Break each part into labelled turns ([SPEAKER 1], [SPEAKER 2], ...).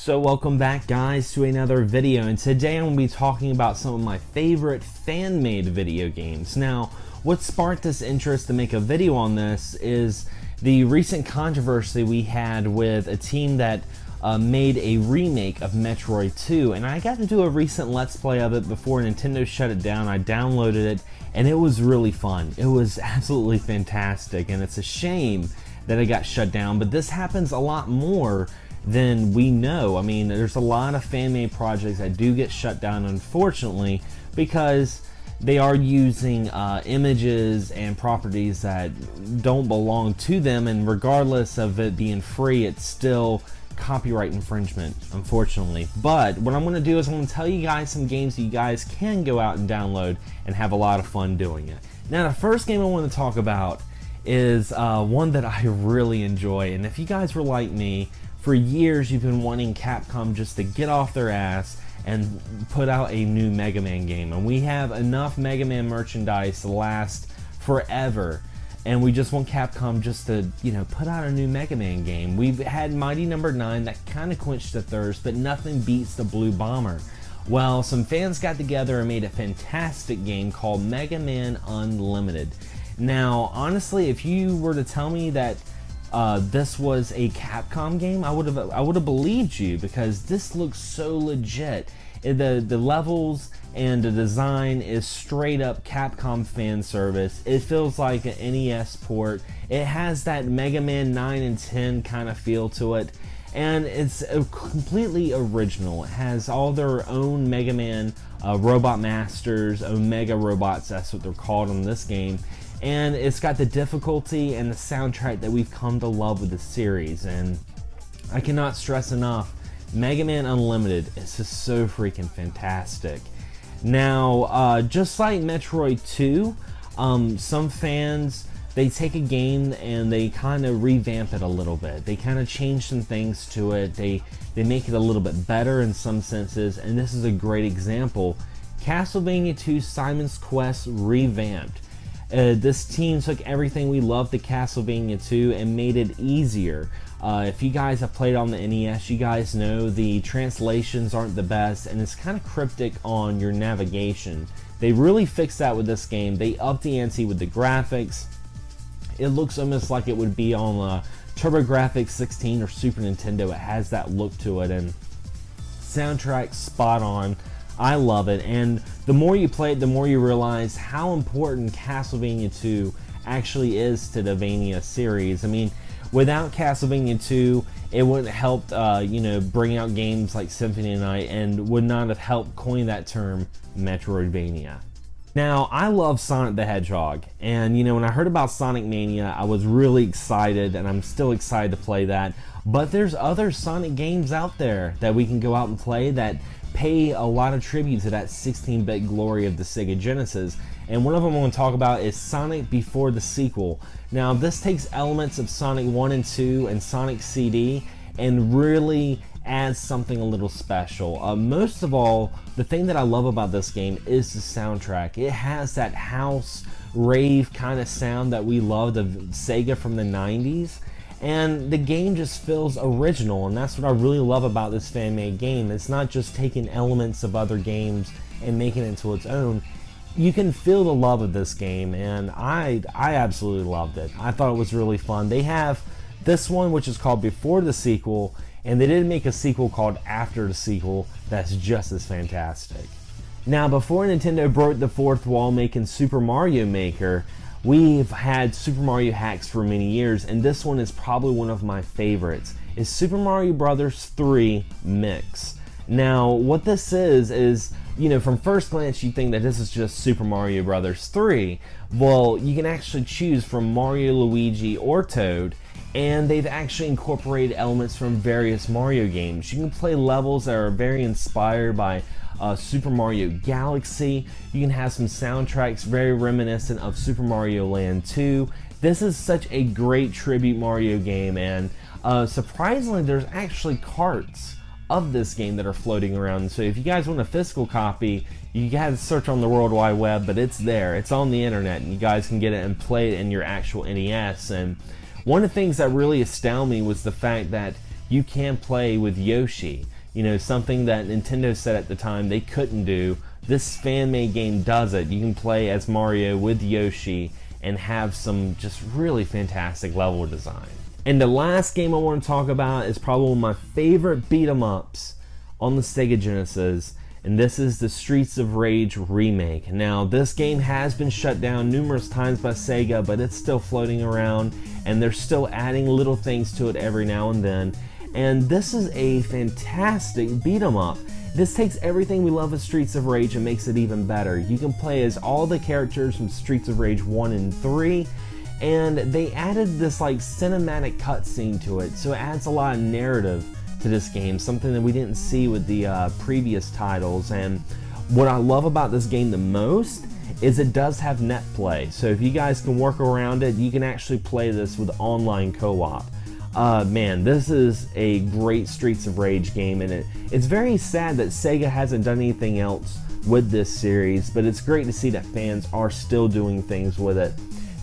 [SPEAKER 1] So welcome back guys to another video, and today I'm going to be talking about some of my favorite fan-made video games. Now, what sparked this interest to make a video on this is the recent controversy we had with a team that made a remake of Metroid 2, and I got to do a recent Let's Play of it before Nintendo shut it down. I downloaded it, and it was really fun. It was absolutely fantastic, and it's a shame that it got shut down, but this happens a lot more than we know. I mean, there's a lot of fan-made projects that do get shut down, unfortunately, because they are using images and properties that don't belong to them, and regardless of it being free, it's still copyright infringement, unfortunately. But what I'm going to do is I'm going to tell you guys some games that you guys can go out and download and have a lot of fun doing it. Now, the first game I want to talk about is one that I really enjoy, and if you guys were like me, for years you've been wanting Capcom just to get off their ass and put out a new Mega Man game, and we have enough Mega Man merchandise to last forever, and we just want Capcom just to, you know, put out a new Mega Man game. We've had Mighty Number 9 that kind of quenched the thirst, but nothing beats the Blue Bomber. Well, some fans got together and made a fantastic game called Megaman Unlimited. Now, honestly, if you were to tell me that this was a Capcom game, I would have believed you, because this looks so legit. The levels and the design is straight up Capcom fan service. It feels like an NES port. It has that Mega Man 9 and 10 kind of feel to it, and it's completely original. It has all their own Mega Man robot masters, Omega robots, that's what they're called in this game. And it's got the difficulty and the soundtrack that we've come to love with the series, and I cannot stress enough, Mega Man Unlimited is just so freaking fantastic. Now, just like Metroid 2, some fans, they take a game and they kind of revamp it a little bit. They kind of change some things to it. They make it a little bit better in some senses, and this is a great example. Castlevania 2 Simon's Quest revamped. This team took everything we loved to Castlevania 2 and made it easier. If you guys have played on the NES, you guys know the translations aren't the best, and it's kind of cryptic on your navigation. They really fixed that with this game. They upped the ante with the graphics. It looks almost like it would be on TurboGrafx 16 or Super Nintendo. It has that look to it, and soundtrack spot on. I love it, and the more you play it, the more you realize how important Castlevania 2 actually is to the Vania series. I mean, without Castlevania 2, it wouldn't have helped, you know, bring out games like Symphony of the Night, and would not have helped coin that term Metroidvania. Now, I love Sonic the Hedgehog, and you know, when I heard about Sonic Mania, I was really excited, and I'm still excited to play that. But there's other Sonic games out there that we can go out and play that pay a lot of tribute to that 16-bit glory of the Sega Genesis, and one of them I want to talk about is Sonic Before the Sequel. Now, this takes elements of Sonic 1 and 2 and Sonic CD and really adds something a little special. Most of all, the thing that I love about this game is the soundtrack. It has that house rave kind of sound that we loved of Sega from the 90s. And the game just feels original, and that's what I really love about this fan-made game. It's not just taking elements of other games and making it into its own. You can feel the love of this game, and I absolutely loved it. I thought it was really fun. They have this one, which is called Before the Sequel, and they did make a sequel called After the Sequel that's just as fantastic. Now, before Nintendo broke the fourth wall making Super Mario Maker, we've had Super Mario hacks for many years, and this one is probably one of my favorites. It's Super Mario Bros. 3 Mix. Now, what this is, you know, from first glance you think that this is just Super Mario Bros. 3. Well, you can actually choose from Mario, Luigi, or Toad, and they've actually incorporated elements from various Mario games. You can play levels that are very inspired by Super Mario Galaxy. You can have some soundtracks very reminiscent of Super Mario Land 2. This is such a great tribute Mario game, and surprisingly there's actually carts of this game that are floating around. So if you guys want a physical copy, you gotta search on the World Wide Web, but it's there. It's on the internet, and you guys can get it and play it in your actual NES. And one of the things that really astounded me was the fact that you can play with Yoshi. You know, something that Nintendo said at the time they couldn't do. This fan-made game does it. You can play as Mario with Yoshi and have some just really fantastic level design. And the last game I want to talk about is probably one of my favorite beat-em-ups on the Sega Genesis, and this is the Streets of Rage remake. Now, this game has been shut down numerous times by Sega, but it's still floating around, and they're still adding little things to it every now and then. And this is a fantastic beat-em-up. This takes everything we love of Streets of Rage and makes it even better. You can play as all the characters from Streets of Rage 1 and 3, and they added this like cinematic cutscene to it, so it adds a lot of narrative to this game, something that we didn't see with the previous titles. And what I love about this game the most is it does have net play, so if you guys can work around it, you can actually play this with online co-op. Man, this is a great Streets of Rage game, and it's very sad that Sega hasn't done anything else with this series, but it's great to see that fans are still doing things with it.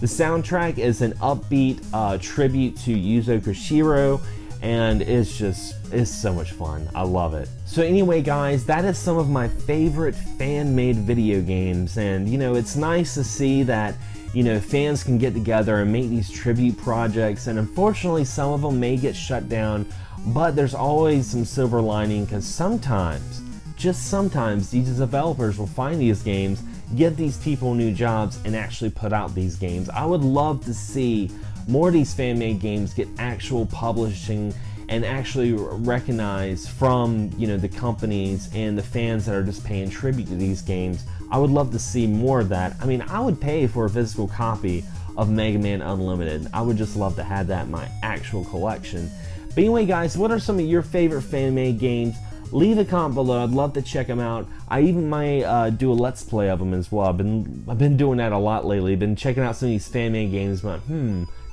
[SPEAKER 1] The soundtrack is an upbeat tribute to Yuzo Koshiro, and it's so much fun. I love it. So anyway, guys, that is some of my favorite fan-made video games, and you know, it's nice to see that, you know, fans can get together and make these tribute projects, and unfortunately some of them may get shut down, but there's always some silver lining, because sometimes, just sometimes, these developers will find these games, give these people new jobs, and actually put out these games. I would love to see more of these fan-made games get actual publishing and actually recognized from, you know, the companies and the fans that are just paying tribute to these games. I would love to see more of that. I mean, I would pay for a physical copy of Megaman Unlimited. I would just love to have that in my actual collection. But anyway, guys, what are some of your favorite fan-made games? Leave a comment below. I'd love to check them out. I even might do a let's play of them as well. I've been doing that a lot lately. Been checking out some of these fan-made games, but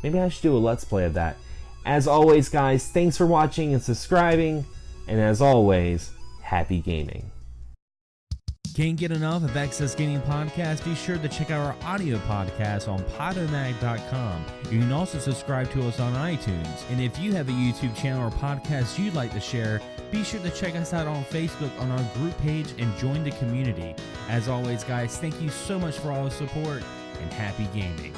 [SPEAKER 1] maybe I should do a let's play of that. As always, guys, thanks for watching and subscribing, and as always, happy gaming.
[SPEAKER 2] Can't get enough of Excess Gaming Podcast? Be sure to check out our audio podcast on Podomatic.com. You can also subscribe to us on iTunes. And if you have a YouTube channel or podcast you'd like to share, be sure to check us out on Facebook on our group page and join the community. As always, guys, thank you so much for all the support, and happy gaming.